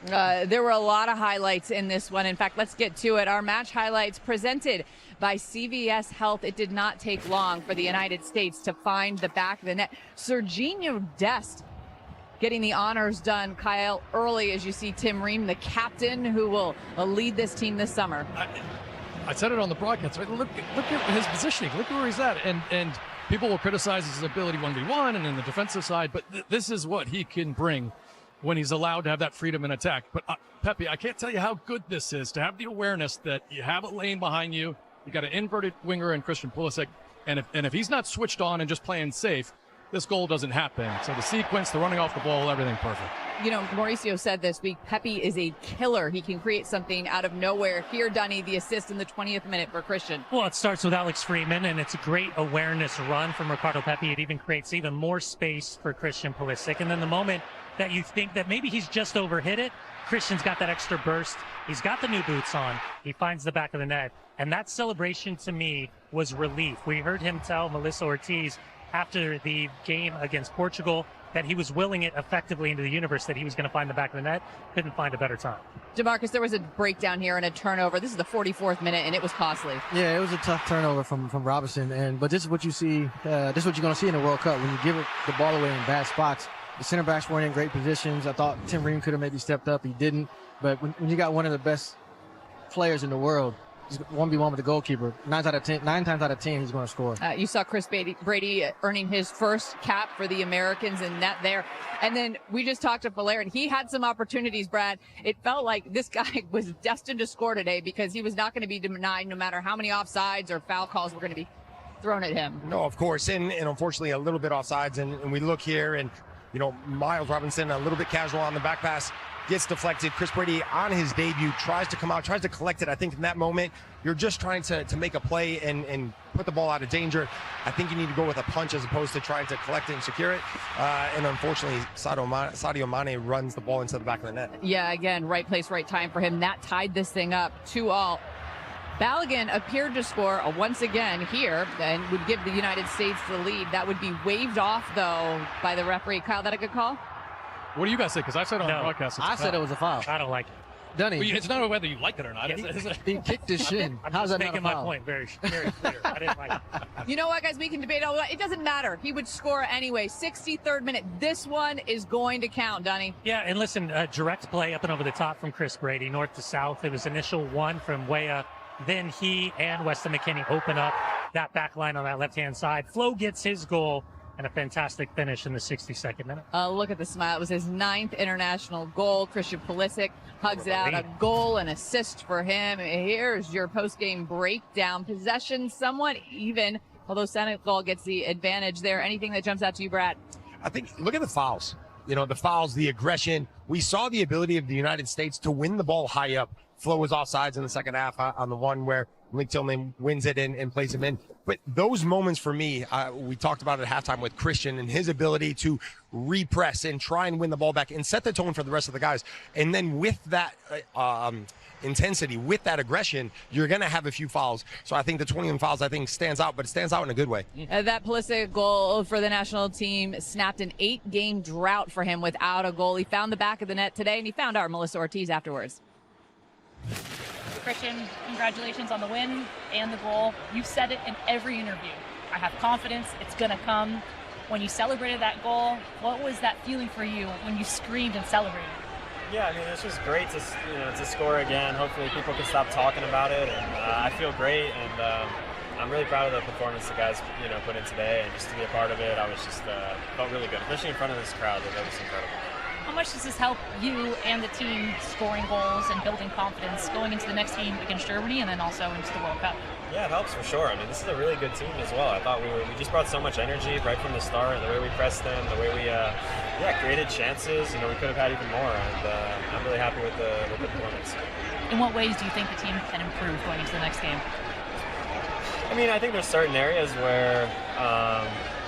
There were a lot of highlights in this one. In fact, let's get to it. Our match highlights presented by CVS Health. It did not take long for the United States to find the back of the net. Serginho Dest getting the honors done, Kyle, early, as you see Tim Ream, the captain who will lead this team this summer. I said it on the broadcast. Right? Look at his positioning. Look where he's at. And people will criticize his ability 1v1 and in the defensive side, but this is what he can bring when he's allowed to have that freedom in attack. But Pepe, I can't tell you how good this is to have the awareness that you have a lane behind you. You got an inverted winger in Christian Pulisic, and if he's not switched on and just playing safe, this goal doesn't happen. So the sequence, the running off the ball, everything perfect. You know, Mauricio said this week, Pepe is a killer. He can create something out of nowhere. Here, Dunny, the assist in the 20th minute for Christian. Well, it starts with Alex Freeman, and it's a great awareness run from Ricardo Pepe. It even creates even more space for Christian Pulisic. And then the moment that you think that maybe he's just overhit it, Christian's got that extra burst. He's got the new boots on. He finds the back of the net. And that celebration, to me, was relief. We heard him tell Melissa Ortiz after the game against Portugal that he was willing it effectively into the universe, that he was going to find the back of the net. Couldn't find a better time. DaMarcus, there was a breakdown here and a turnover. This is the 44th minute, and it was costly. Yeah, it was a tough turnover from Robinson. But this is what you see. This is what you're going to see in the World Cup. When you give the ball away in bad spots, the center backs weren't in great positions. I thought Tim Ream could have maybe stepped up. He didn't. But when you got one of the best players in the world, 1v1 with the goalkeeper, 9 times out of 10, he's going to score. You saw Chris Brady earning his first cap for the Americans in net there. And then we just talked to Falair, and he had some opportunities, Brad. It felt like this guy was destined to score today because he was not going to be denied no matter how many offsides or foul calls were going to be thrown at him. No, of course. And unfortunately, a little bit offsides. And we look here, and, you know, Miles Robinson, a little bit casual on the back pass, gets deflected. Chris Brady on his debut tries to come out, tries to collect it. I think in that moment, you're just trying to make a play and put the ball out of danger. I think you need to go with a punch as opposed to trying to collect it and secure it. And unfortunately, Sadio Mane runs the ball into the back of the net. Yeah, again, right place, right time for him. That tied this thing up 2-2. Balogun appeared to score once again here and would give the United States the lead. That would be waved off, though, by the referee. Kyle, that a good call? What do you guys say? Because I said on the broadcast, I said it was a foul. I don't like it. Dunny, well, it's not whether you like it or not. he kicked his shin. I'm How's just that not making a my foul? point very, very clear. I didn't like it. You know what, guys? We can debate all that. It doesn't matter. He would score anyway. 63rd minute. This one is going to count, Dunny. Yeah, and listen, direct play up and over the top from Chris Brady, north to south. It was initial one from Weah. Then he and Weston McKennie open up that back line on that left-hand side. Flo gets his goal and a fantastic finish in the 62nd minute. Look at the smile. It was his 9th international goal. Christian Pulisic hugs it out. A goal and assist for him. Here's your post-game breakdown. Possession somewhat even, although Senegal gets the advantage there. Anything that jumps out to you, Brad? I think, look at the fouls. You know, the fouls, the aggression. We saw the ability of the United States to win the ball high up. Flo was offsides in the second half on the one where Malik Tillman wins it and plays him in. But those moments for me, we talked about it at halftime with Christian and his ability to repress and try and win the ball back and set the tone for the rest of the guys. And then with that intensity, with that aggression, you're going to have a few fouls. So I think the 21 fouls, I think, stands out, but it stands out in a good way. That Pulisic goal for the national team snapped an 8-game drought for him without a goal. He found the back of the net today, and he found our Melissa Ortiz afterwards. Christian, congratulations on the win and the goal. You've said it in every interview. I have confidence it's going to come. When you celebrated that goal, what was that feeling for you when you screamed and celebrated? Yeah, I mean, it's just great to score again. Hopefully people can stop talking about it. And I feel great, and I'm really proud of the performance the guys put in today. And just to be a part of it, I was just felt really good, especially in front of this crowd. That was incredible. How much does this help you and the team scoring goals and building confidence going into the next game against Germany and then also into the World Cup? Yeah, it helps for sure. I mean, this is a really good team as well. I thought we just brought so much energy right from the start. The way we pressed them, the way we created chances. We could have had even more. And I'm really happy with the performance. In what ways do you think the team can improve going into the next game? I mean, I think there's certain areas where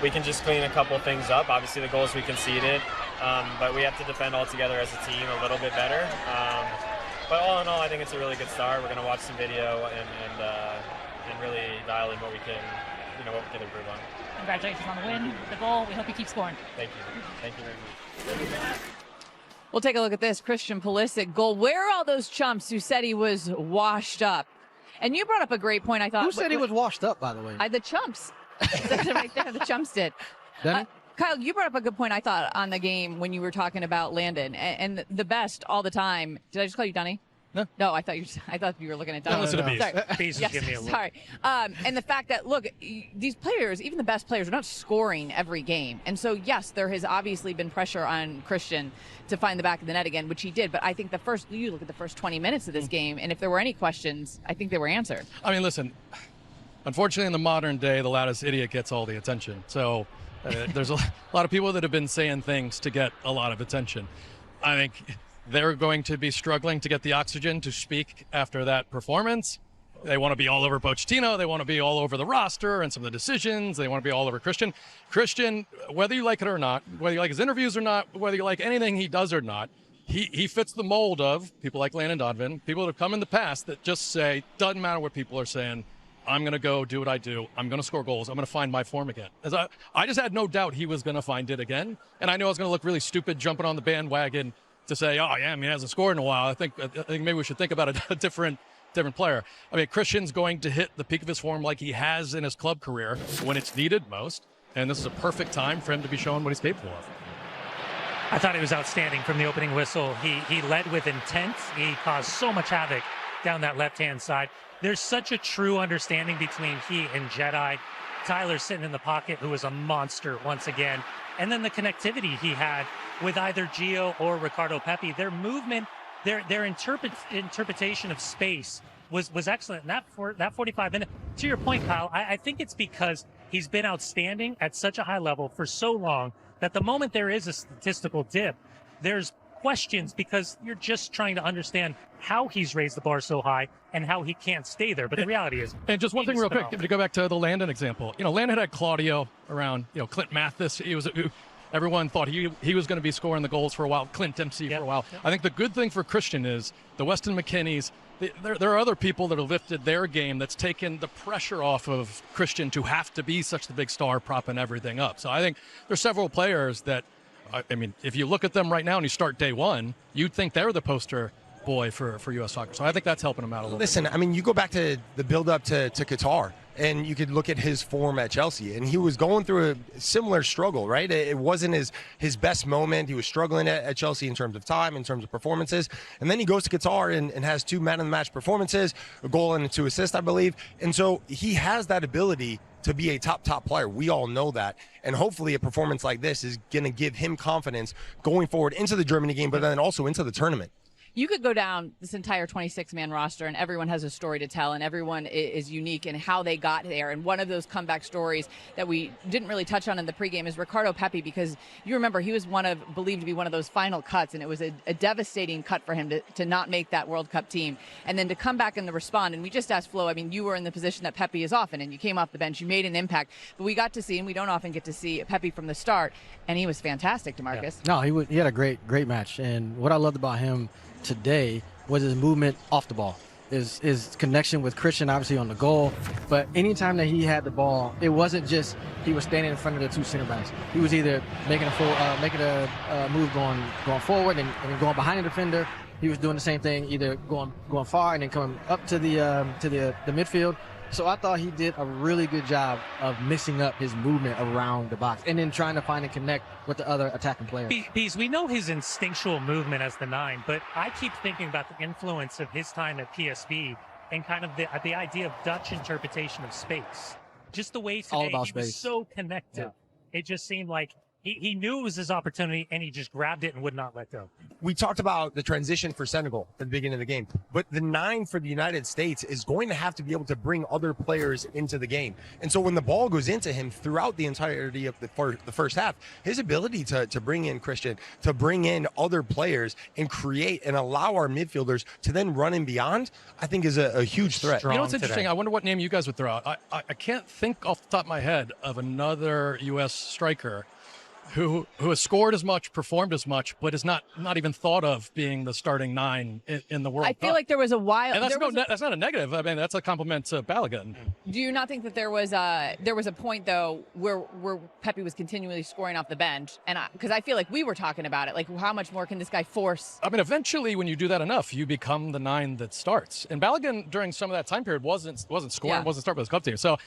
we can just clean a couple things up. Obviously, the goals we conceded. But we have to defend all together as a team a little bit better. But all in all, I think it's a really good start. We're going to watch some video and really dial in what we can improve on. Congratulations on the win, the goal. We hope you keep scoring. Thank you. Thank you very much. We'll take a look at this Christian Pulisic goal. Where are all those chumps who said he was washed up? And you brought up a great point, I thought. Who said he was washed up, by the way? The chumps. That's it right there. The chumps did. Kyle, you brought up a good point, I thought, on the game when you were talking about Landon and the best all the time. Did I just call you Dunny? No, I thought you were looking at Dunny. No, listen to Bees. Sorry. Bees Yes, give me a look. sorry. And the fact that, look, these players, even the best players, are not scoring every game. And so, yes, there has obviously been pressure on Christian to find the back of the net again, which he did. But I think you look at the first 20 minutes of this game, and if there were any questions, I think they were answered. I mean, listen, unfortunately, in the modern day, the loudest idiot gets all the attention. So there's a lot of people that have been saying things to get a lot of attention. I think they're going to be struggling to get the oxygen to speak after that performance. They want to be all over Pochettino. They want to be all over the roster and some of the decisions. They want to be all over Christian. Christian, whether you like it or not, whether you like his interviews or not, whether you like anything he does or not, he fits the mold of people like Landon Donovan, people that have come in the past that just say, doesn't matter what people are saying, I'm going to go do what I do. I'm going to score goals. I'm going to find my form again. I just had no doubt he was going to find it again. And I know I was going to look really stupid jumping on the bandwagon to say, oh, yeah, I mean, he hasn't scored in a while. I think maybe we should think about a different player. I mean, Christian's going to hit the peak of his form like he has in his club career when it's needed most. And this is a perfect time for him to be showing what he's capable of. I thought he was outstanding from the opening whistle. He led with intent. He caused so much havoc down that left-hand side. There's such a true understanding between he and Jedi. Tyler sitting in the pocket, who was a monster once again. And then the connectivity he had with either Gio or Ricardo Pepi. Their movement, their interpretation of space was excellent. And that 45 minutes, to your point, Kyle, I think it's because he's been outstanding at such a high level for so long that the moment there is a statistical dip, there's questions because you're just trying to understand how he's raised the bar so high and how he can't stay there. But the reality is, and just one thing real quick, to go back to the Landon example, Landon had Claudio around, Clint Mathis. Everyone thought he was going to be scoring the goals for a while. Clint Dempsey for a while. I think the good thing for Christian is the Weston McKennies. There are other people that have lifted their game that's taken the pressure off of Christian to have to be such the big star propping everything up. So I think there's several players that, I mean, if you look at them right now and you start day one, you'd think they're the poster boy for U.S. soccer. So I think that's helping him out a little bit. I mean, you go back to the build-up to Qatar, and you could look at his form at Chelsea, and he was going through a similar struggle, right? It wasn't his best moment. He was struggling at Chelsea in terms of time, in terms of performances. And then he goes to Qatar and has 2 man-of-the-match performances, a goal and 2 assists, I believe. And so he has that ability to be a top player. We all know that. And hopefully a performance like this is going to give him confidence going forward into the Germany game, but then also into the tournament. You could go down this entire 26-man roster, and everyone has a story to tell, and everyone is unique in how they got there. And one of those comeback stories that we didn't really touch on in the pregame is Ricardo Pepi, because you remember he was believed to be one of those final cuts, and it was a devastating cut for him to not make that World Cup team. And then to come back and to respond, and we just asked Flo, I mean, you were in the position that Pepi is often, and you came off the bench, you made an impact. But we got to see, and we don't often get to see Pepi from the start, and he was fantastic, DaMarcus. Yeah. No, he had a great match. And what I loved about him today was his movement off the ball, his connection with Christian, obviously on the goal. But anytime that he had the ball, it wasn't just he was standing in front of the 2 center backs. He was either making a move going forward and going behind the defender. He was doing the same thing, either going far and then coming up to the midfield. So I thought he did a really good job of mixing up his movement around the box and then trying to find and connect with the other attacking players. Bees, we know his instinctual movement as the 9, but I keep thinking about the influence of his time at PSV and kind of the idea of Dutch interpretation of space. Just the way today he was so connected. Yeah. It just seemed like he knew it was his opportunity, and he just grabbed it and would not let go. We talked about the transition for Senegal at the beginning of the game, but the 9 for the United States is going to have to be able to bring other players into the game. And so when the ball goes into him throughout the entirety of the first half, his ability to bring in Christian, to bring in other players and create and allow our midfielders to then run and beyond, I think is a huge threat. You know what's interesting? I wonder what name you guys would throw out. I can't think off the top of my head of another U.S. striker who has scored as much, performed as much, but is not even thought of being the starting 9 in the World Cup. I feel like there was a while. And that's not a negative. I mean, that's a compliment to Balogun. Do you not think that there was a point though where Pepe was continually scoring off the bench, and because I feel like we were talking about it, like how much more can this guy force? I mean, eventually, when you do that enough, you become the 9 that starts. And Balogun, during some of that time period, wasn't scoring, wasn't starting with his club team. So,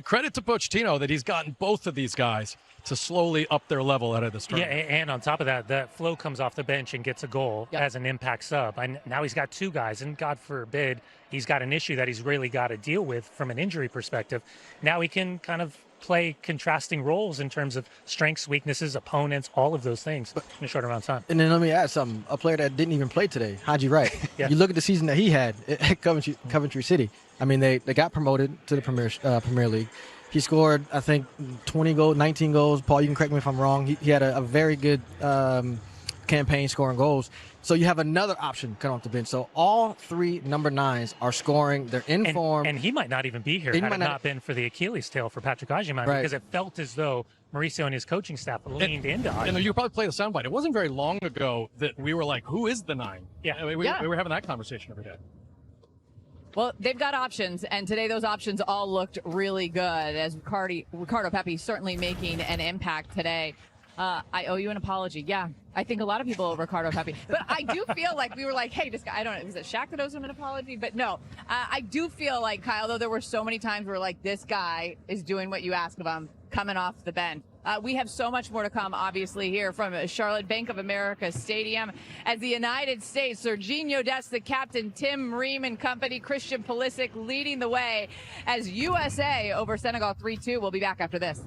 credit to Pochettino that he's gotten both of these guys to slowly up their level out of this tournament. Yeah, and on top of that, that Flo comes off the bench and gets a goal as an impact sub. And now he's got 2 guys, and God forbid he's got an issue that he's really got to deal with from an injury perspective. Now he can kind of play contrasting roles in terms of strengths, weaknesses, opponents, all of those things in a short amount of time. And then let me add something. A player that didn't even play today, Haji Wright. You look at the season that he had at Coventry City. I mean, they got promoted to the Premier League. He scored, I think, 20 goals, 19 goals. Paul, you can correct me if I'm wrong. He had a very good campaign scoring goals. So you have another option coming off the bench. So all 3 number 9s are scoring. They're in form. And he might not even be here had it not been for the Achilles tail for Patrick Agyemang, because it felt as though Mauricio and his coaching staff leaned into Agyemang. And you probably play the soundbite. It wasn't very long ago that we were like, who is the 9? Yeah. I mean, we were having that conversation every day. Well, they've got options, and today those options all looked really good, as Ricardo Pepi certainly making an impact today. I owe you an apology. Yeah, I think a lot of people owe Ricardo Pepi. But I do feel like we were like, hey, this guy, I don't know, was it Shaq that owes him an apology? But no, I do feel like, Kyle, though there were so many times where like, this guy is doing what you ask of him, coming off the bench. We have so much more to come, obviously, here from Charlotte Bank of America Stadium. As the United States, Serginho Dest, the captain, Tim Ream and company, Christian Pulisic leading the way as USA over Senegal 3-2. We'll be back after this.